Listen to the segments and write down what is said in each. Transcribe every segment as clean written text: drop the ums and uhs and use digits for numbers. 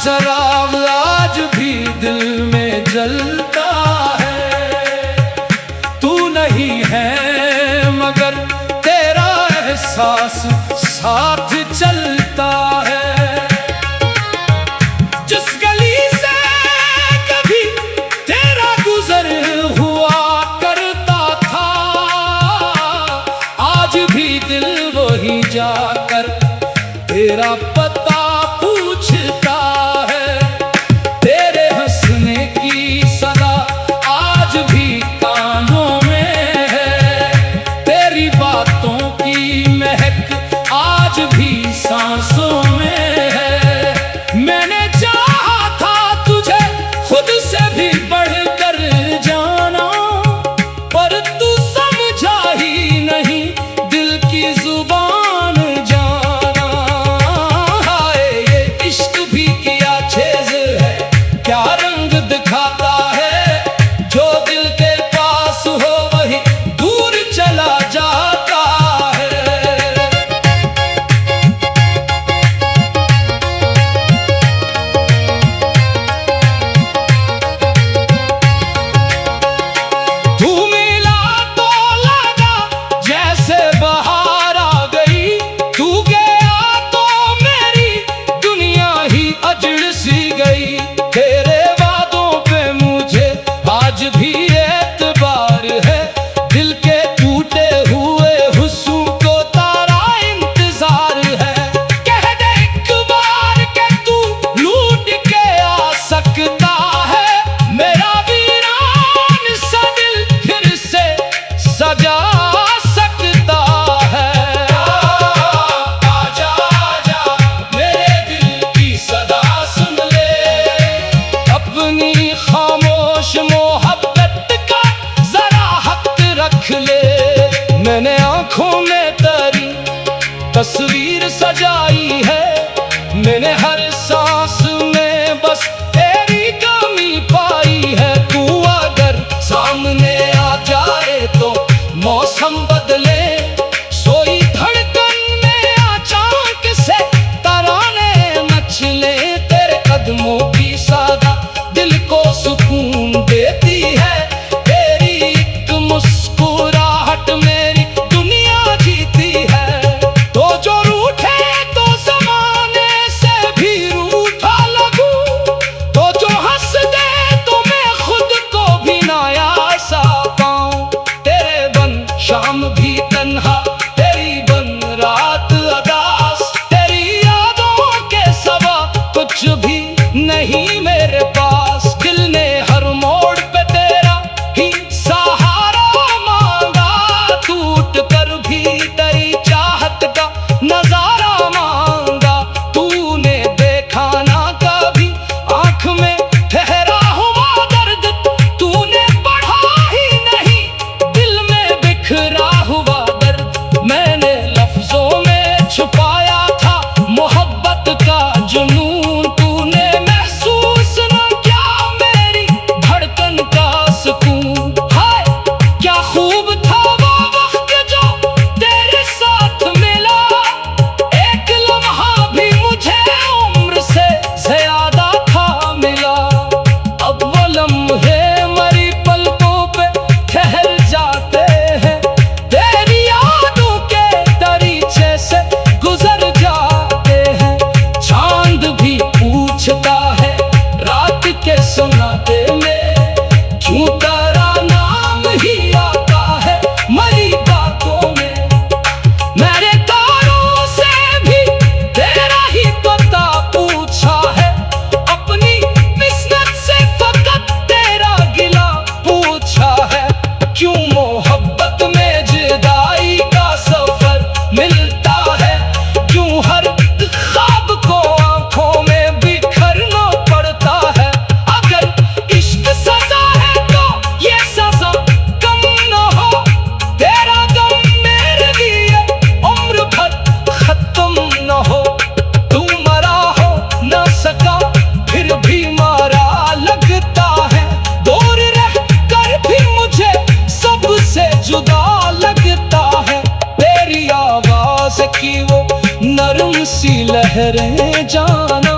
चराग आज भी दिल में जलता है। तू नहीं है मगर तेरा एहसास साथ चलता है। जिस गली से कभी तेरा गुजर हुआ करता था, आज भी दिल वही जाकर तेरा पता पूछता है। तेरे हंसने की सदा आज भी कानों में है, तेरी बातों की महक आज भी सांसों में है। मैंने चाहा था तुझे खुद से भी बढ़कर जाना, पर तू समझा ही नहीं दिल की जुबान जाना। हाय ये इश्क भी क्या चीज़ है, क्या रंग दिखाता है। जो दिल के पास हो वही दूर चला जाता है। तू मिला तो लगा जैसे बहार आ गई, तू गया तो मेरी दुनिया ही अजड़ सी गई। तेरे वादों पे मुझे आज भी एतबार है, दिल के टूटे हुए हुस्न को तारा इंतजार है। कह दे एक बार के तू लूट के आ सकता है, मेरा वीरान सा दिल फिर से सजा सकता है। आजा आजा मेरे दिल की सदा सुन ले, अपनी खामोश मोहब्बत का जरा हक रख ले। मैंने आंखों में तेरी तस्वीर सजाई है, मैंने हर सांस में बस तेरी कमी पाई है। तू अगर सामने आ जाए तो मौसम बदले, सोई धड़कन में अचानक से तराने मचले। तेरे कदमों की सादा दिल को सुकून देती है, तेरी एक मुस्कुराहट मेरी दुनिया जीती है। तो जो रूठे तो जमाने से भी रूठा लगूं, तो जो हंस दे तो मैं खुद को भी नायासा पाऊं। तेरे बन शाम भी तन्हा, तेरी बन रात अदास, तेरी यादों के सिवा कुछ भी नहीं मेरे पास। दिल ने हर मोड़ पे तेरा ही सहारा मांगा, टूट कर भी तेरी चाहत का नजारा मांगा। तूने देखा ना कभी आंख में ठहरा हुआ दर्द, तूने पढ़ा ही नहीं दिल में बिखरा हुआ दर्द। मैंने लफ्जों में छुपाया था मोहब्बत का जुनून, तूने महसूस न किया मेरी धड़कन का सुकून। हाय क्या खूब था वो वक्त जो तेरे साथ मिला, एक लम्हा भी मुझे उम्र से ज्यादा था मिला। अब वो लम्हे मरी पलकों पे ठहर जाते हैं, तेरी यादों के दरीचे से गुजर जाते हैं। चांद भी पूछता है रात के सुनाते में, क्यों तेरा नाम ही आता है मरी बातों में। मेरे तारों से भी तेरा ही पता पूछा है, अपनी मिसनत से फकत तेरा गिला पूछा है। क्यों मोहब्बत में जुदाई का सफर मिलता है, क्यों हर ख्वाब को आंखों में बिखरना पड़ता है। अगर इश्क सजा है तो ये सजा कम न हो, तेरा गम मेरे लिए उम्र भर खत्म न हो। तू मरा हो न सका फिर भी मारा लगता है, दूर रह कर भी मुझे सबसे जुदा लगता है। तेरी आवाज की वो नरम सी लहरें जाना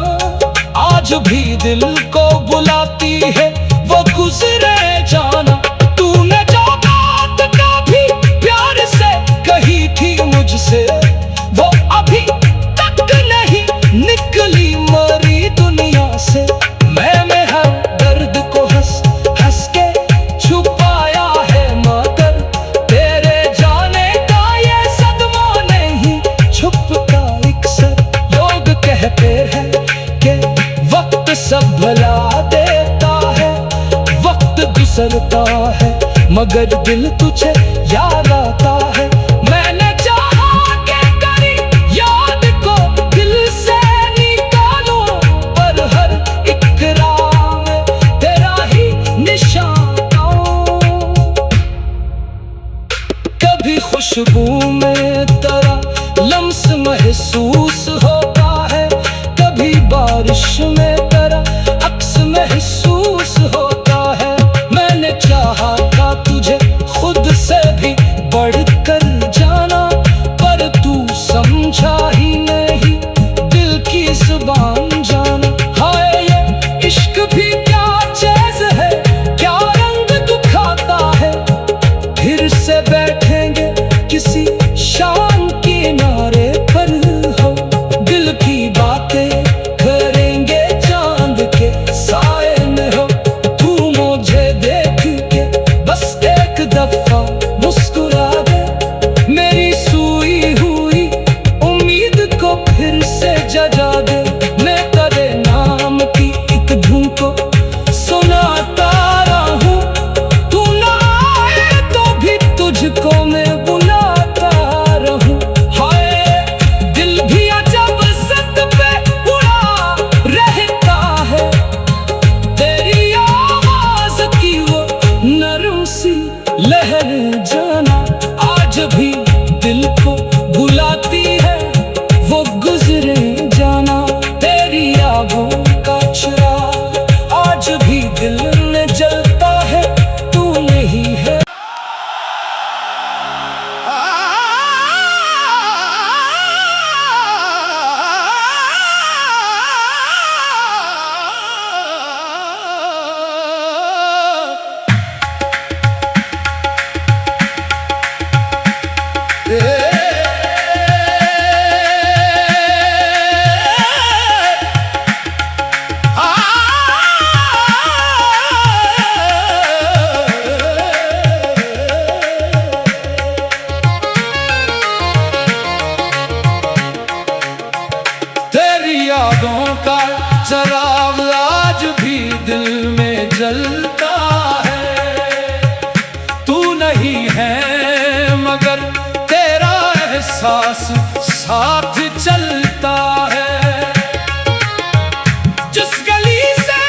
आज आज भी दिल को बुलाती है वो गुजरे जाना। तूने जो बात कभी प्यार से कही थी मुझसे, वो अभी तक नहीं निकली मरी दुनिया से। मैंने हर दर्द को हंस हंस के छुपाया है, मगर तेरे जाने का ये सदमा नहीं छुपता अक्सर। लोग कहते हैं कि वक्त सब भुला देता है, वक्त गुजरता है, मगर दिल तुझे याद आता है। मैंने चाहा कि करी याद को दिल से निकालो, पर हर इकरार में तेरा ही निशान। कभी खुशबू में तेरा लम्स महसूस होता है, कभी बारिश में तेरा अक्स महसूस होता है। मैंने चाहा था तुझे खुद से भी बढ़कर जाना, पर तू समझा ही नहीं दिल की जुबान जाना। हाय ये इश्क भी क्या चीज़ है, क्या रंग दिखाता है। फिर से बैठेंगे किसी शाम किनारे पर, हो दिल की बातें करेंगे चांद के साए में। हो तू मुझे देख के बस एक दफा मुस्कुरा दे, मेरी सोई हुई उम्मीद को फिर से जगा दे। मैं तेरे नाम की एक धुन को सुनाता रहूं, तू ना आए तो भी तुझको मैं बुलाता रहूं। हाय दिल भी अजब सत पे उड़ा रहता है, तेरी आवाज की वो नरम सी लहर जाना। आज भी दिल को बुलाती है वो गुजरे जाना। तेरी यादों का चिराग आज भी दिल में जलता है, तू नहीं है। तेरी यादों का चिराग आज भी दिल में जलता है, तू नहीं है मगर तेरा एहसास साथ चलता है। जिस गली से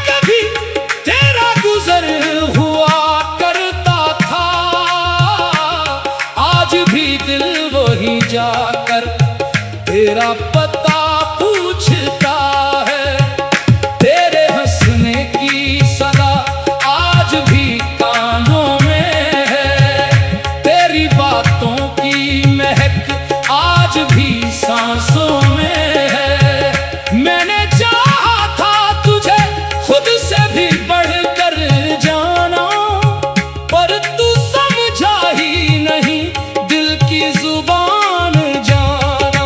कभी तेरा गुजर हुआ करता था, आज भी दिल वही जाकर तेरा पता पूछता है। तेरे हंसने की सदा आज भी कानों में है, तेरी बातों की महक आज भी सांसों में है। मैंने चाहा था तुझे खुद से भी बढ़कर जाना, पर तू समझा ही नहीं दिल की जुबान जाना।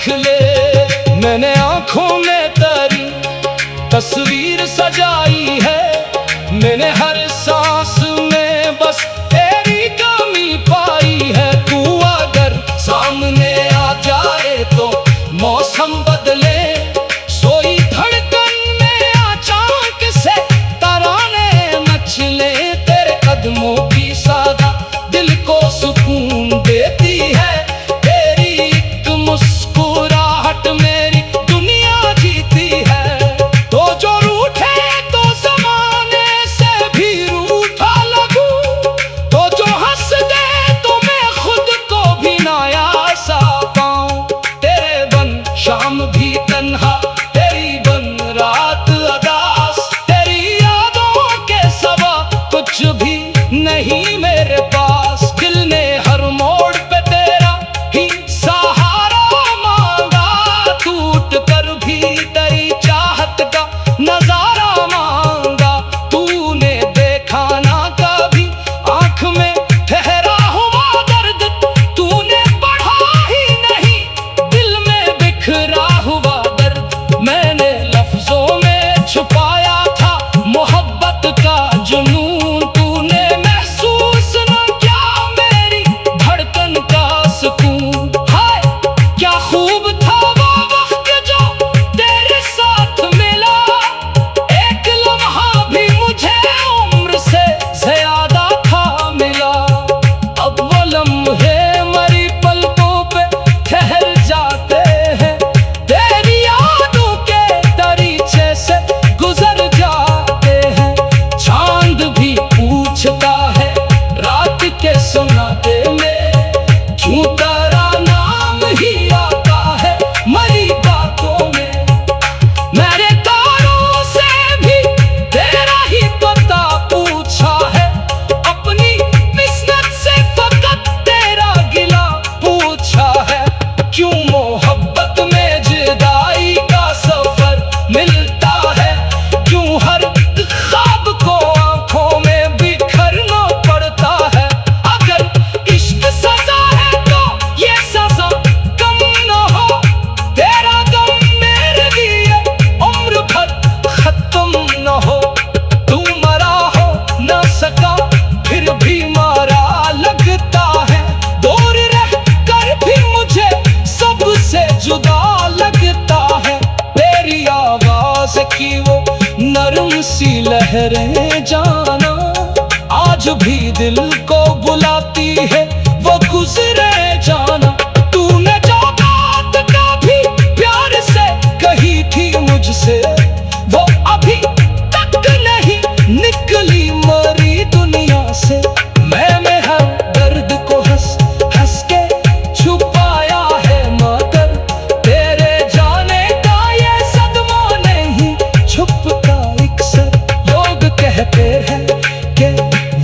देख ले। मैंने आंखों में तेरी तस्वीर सजाई है, मैंने हर सांस में बस तेरी कमी पाई है। तू अगर सामने आ जाए तो मौसम बदले, सोई धड़कन में अचानक से तराने मचले। तेरे कदमों की सादा दिल को सुकून देती है, तेरी एक मुस्कुराहट मेरी दुनिया जीती है। तो जो रूठे तो जमाने से भी रूठा लगूं, तो जो हंस दे तो मैं खुद को भी नया सा पाऊं। तेरे बन शाम भी तन्हा, तेरी बन रात अदास, तेरी यादों के सिवा कुछ भी नहीं मेरे पास। दिल ने हर मोड़ पे तेरा ही सहारा मांगा, टूट कर भी तेरी चाहत का नजारा मांगा। तूने देखा ना कभी आंख में ठहरा हुआ दर्द, तूने पढ़ा ही नहीं दिल में बिखरा हुआ दर्द। मैंने लफ्जों में छुपाया था मोहब्बत का जुनून, तूने महसूस न किया मेरी धड़कन का सुकून। हाय क्या खूब था वो वक्त जो तेरे साथ मिला, एक लम्हा भी मुझे उम्र से ज्यादा था मिला। अब वो लम्हे मरी पलकों पे ठहर जाते हैं, तेरी यादों के दरीचे से गुजर जाते हैं। चांद भी पूछता है रात के सुनाते में, क्यों तेरा नाम ही आता है मरी बातों में। मेरे तारों से भी तेरा ही पता पूछा है, अपनी मिन्नत से फकत तेरा गिला पूछा है। क्यों मोहब्बत में जुदाई का सफर मिलता है, क्यों हर ख्वाब को आंखों में बिखरना पड़ता है। अगर इश्क सजा है तो ये सजा कम न हो, तेरा गम मेरे लिए उम्र भर खत्म न हो। तू मरा हो न सका फिर भी मारा लगता है, दूर रह कर भी मुझे सबसे जुदा लगता है। तेरी आवाज की वो नरम सी लहरें जाना आज भी दिल को बुलाती है, वो गुजरे जाना। तूने जो बात कभी प्यार से कही थी मुझसे, वो अभी तक नहीं निकली मरी दुनिया से। मैंने हर दर्द को हंस हंस के छुपाया है, मगर तेरे जाने का ये सदमा नहीं छुपता अक्सर। लोग कहते हैं कि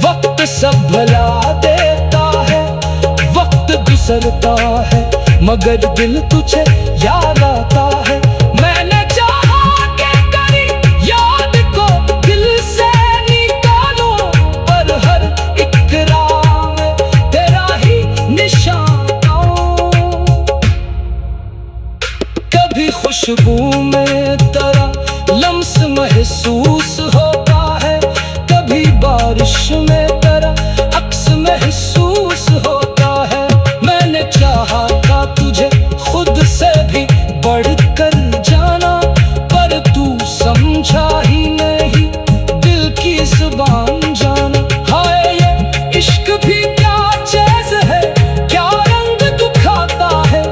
वक्त सब भुला देता है, वक्त गुजरता है, मगर दिल तुझे याद आता है। मैंने चाहा के करी याद को दिल से निकालो, पर हर इकरा में तेरा ही निशान आओ। कभी खुशबू में तेरा लम्स महसूस होता है, कभी बारिश में तेरा अक्स महसूस होता है। मैंने चाहा था तुझे खुद से भी बढ़कर जाना, पर तू समझा ही नहीं दिल की जुबान जाना। हाय ये इश्क भी क्या चीज है, क्या रंग दिखाता है।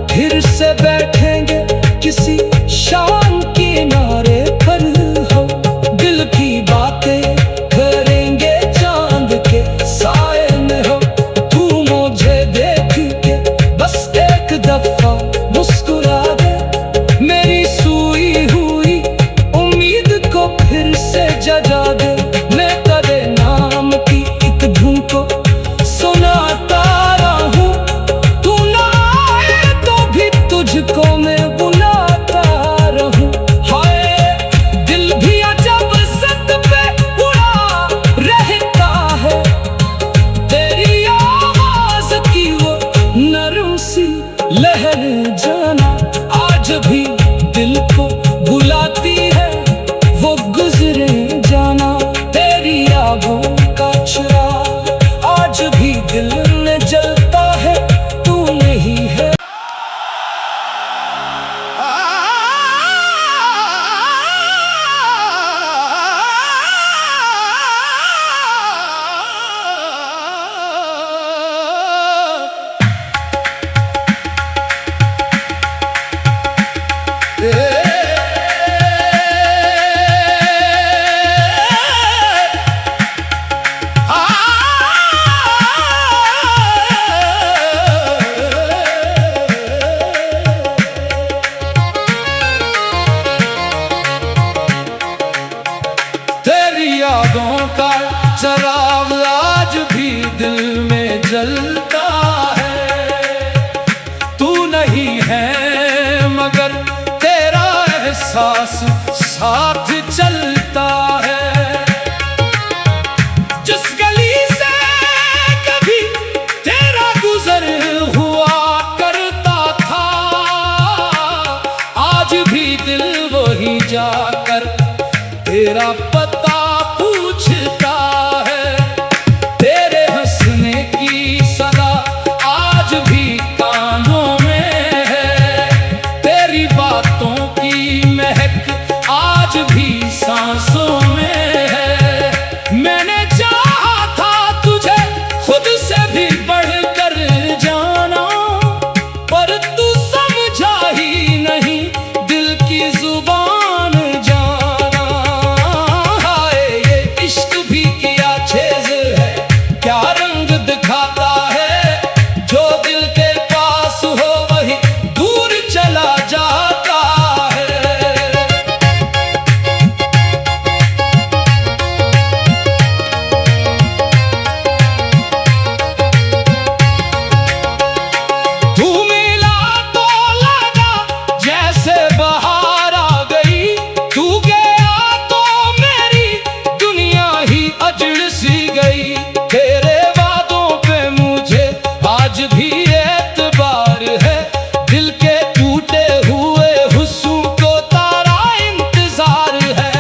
फिर से बैठेंगे किसी शाम किनारे पर हो, दिल की बातें करेंगे चांद के साए में हो। तू मुझे देख के बस एक दफा मुस्कुरा दे, मेरी सूई हुई उम्मीद को फिर से जगा दे। मैं तेरे नाम की एक धुन को सुनाता रहूं, तू ना आए तो भी तुझको मैं बुलाता रहूं। एहसास साथ चलता है। जिस गली से कभी तेरा गुजर हुआ करता था, आज भी दिल वही जाकर तेरा पता पूछता है। तेरे हंसने की सदा आज भी कानों में है, तेरी बातों की महक आज भी सांसों में है। मैंने चाहा था तुझे खुद से भी बढ़कर जाना, पर तू समझा ही नहीं दिल की जुबान जाना। हाय ये इश्क भी क्या चीज़ है, क्या रंग दिखाता है, जो दिल के पास हो वही दूर चला जाता है। तू मिला तो लगा जैसे बहार आ गई, तू गया तो मेरी दुनिया ही अजड़ सी गई। तेरे वादों पे मुझे आज भी एतबार है, दिल के टूटे हुए हुस्न को तारा इंतजार है।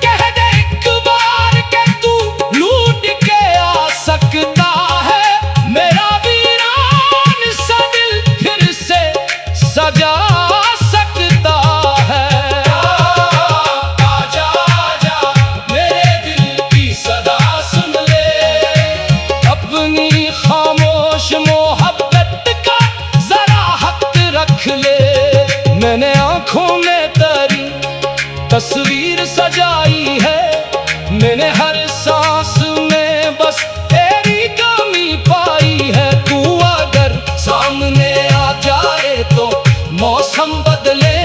कह दे एक बार के तू लूट के आ सकता है, मेरा वीरान सा दिल फिर से सजा सकता है। आजा आजा मेरे दिल की सदा सुन ले, अपनी खामोश मोहब्बत का जरा हक रख ले। मैंने आंखों में तेरी तस्वीर सजाई है, मैंने हर सांस में बस तेरी कमी पाई है। तू अगर सामने आ जाए तो मौसम बदले,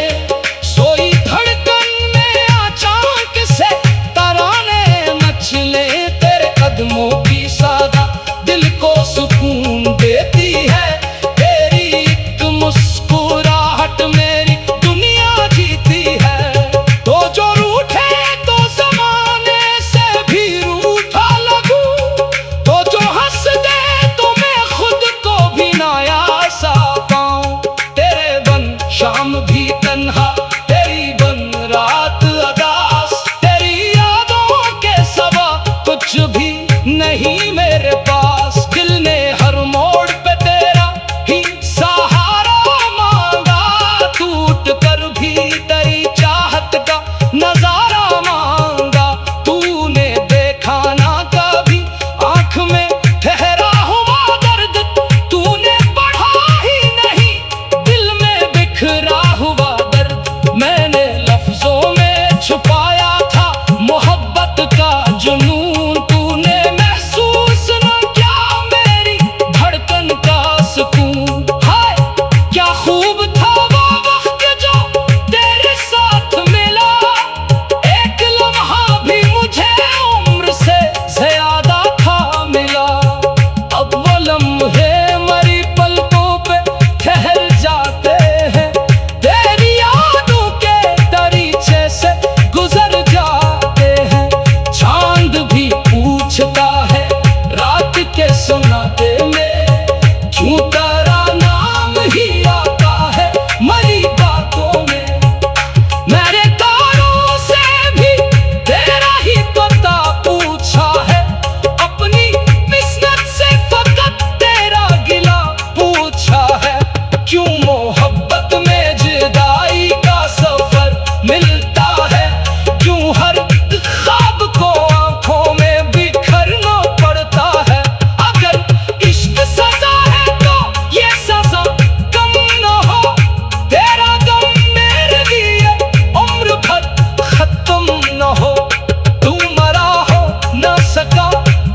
सोई धड़कन में अचानक से तराने मचले। तेरे कदमों की सादा दिल को सुकून देती है, तेरी एक मुस्कुराहट मेरी दुनिया जीती है। तो जो रूठे तो जमाने से भी रूठा लगूं, तो जो हंस दे तो मैं खुद को भी नायासा पाऊं। तेरे बन शाम भी तन्हा, तेरी बन रात अदास, तेरी यादों के सिवा कुछ भी नहीं मेरे पास। दिल ने हर मोड़ पे तेरा ही सहारा मांगा, टूट कर भी तेरी चाहत का नजारा मांगा। तूने देखा ना कभी आंख में ठहरा हुआ दर्द, तूने पढ़ा ही नहीं दिल में बिखरा हुआ दर्द। मैंने लफ्जों में छुपाया था मोहब्बत का जुनून, तूने महसूस न किया मेरी धड़कन का सुकून। हाय क्या खूब था वो वक्त जो तेरे साथ मिला, एक लम्हा भी मुझे उम्र से ज्यादा था मिला। अब वो लम्हे मरी पलकों पे ठहर जाते हैं, तेरी यादों के दरीचे से गुजर जाते हैं। चांद भी पूछता है रात के सुनाते में, क्यों तेरा नाम ही आता है मरी बातों में। मेरे तारों से भी तेरा ही पता पूछा है, अपनी मिस्नत से फकत तेरा गिला पूछा है। क्यों मोहब्बत में जुदाई का सफर मिलता है, क्यों हर ख्वाब को आंखों में बिखरना पड़ता है। अगर इश्क सजा है तो ये सजा कम न हो, तेरा गम मेरे लिए उम्र भर खत्म न हो। तू मरा हो न सका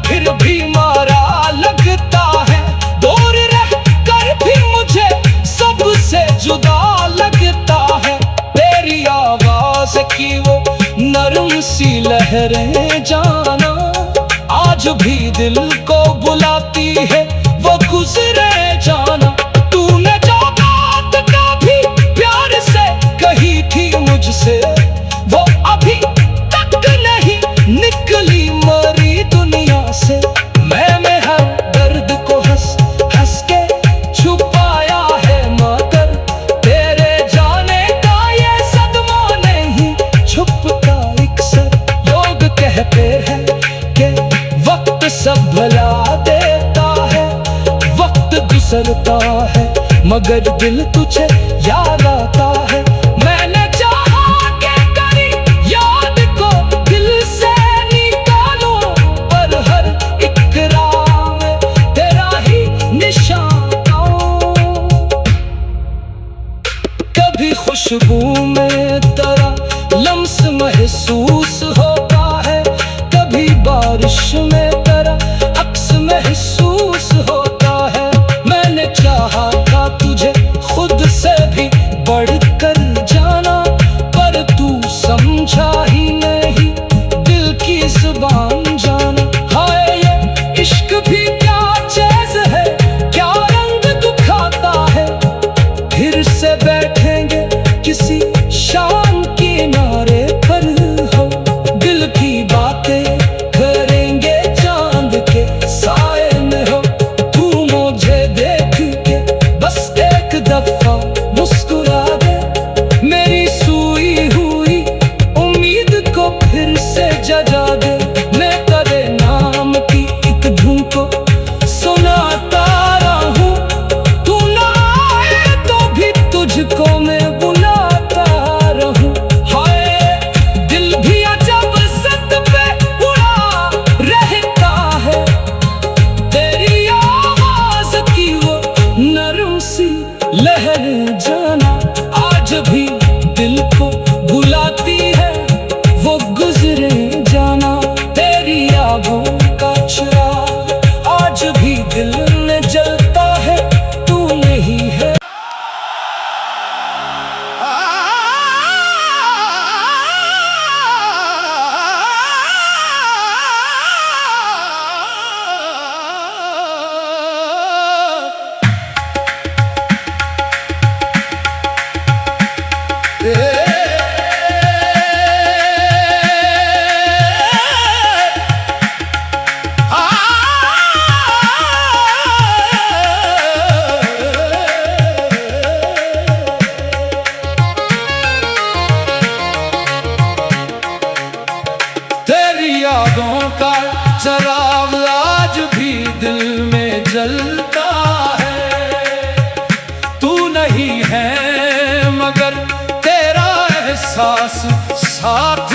फिर भी मारा लगता है, दूर रह कर भी मुझे सबसे जुदा लगता है। तेरी आवाज की वो नरम सी लहरें जाना आज भी दिल को बुलाती है, वो गुजरे जाना। तूने जो बात कभी प्यार से कही थी मुझसे, गुजरता है, मगर दिल तुझे याद आता है। मैंने चाहा कि करी याद को दिल से निकालो, पर हर एक राह में तेरा ही निशान पाऊं। कभी खुशबू में तेरा लम्स महसूस होता है, कभी बारिश में तेरा अक्स महसूस होता है। मैंने चाहा था तुझे खुद से भी बढ़कर जाना, पर तू समझा ही नहीं दिल की जुबान जाना। हाय ये इश्क भी क्या चीज़ है, क्या रंग दिखाता है। फिर से बैठेंगे किसी शाम किनारे पर हो, दिल की बातें करेंगे चांद के साए में हो। तू मुझे देख के बस एक दफा मुस्कुरा दे, मेरी सोई हुई उम्मीद को फिर से जगा दे। मैं तेरे नाम की एक धुन को सुनाता रहूं, तू ना आए तो भी तुझको मैं बुलाता रहूं। हाय दिल भी अजब सत पे उड़ा रहता है, तेरी आवाज की वो नरम सी लहर जाना आज भी दिल को बुलाती है, वो गुजरे जाना। तेरी यादों का चिराग आज भी दिल में जलता है, तू नहीं है। तेरी यादों का चिराग आज भी दिल में जलता है, तू नहीं है मगर तेरा एहसास साथ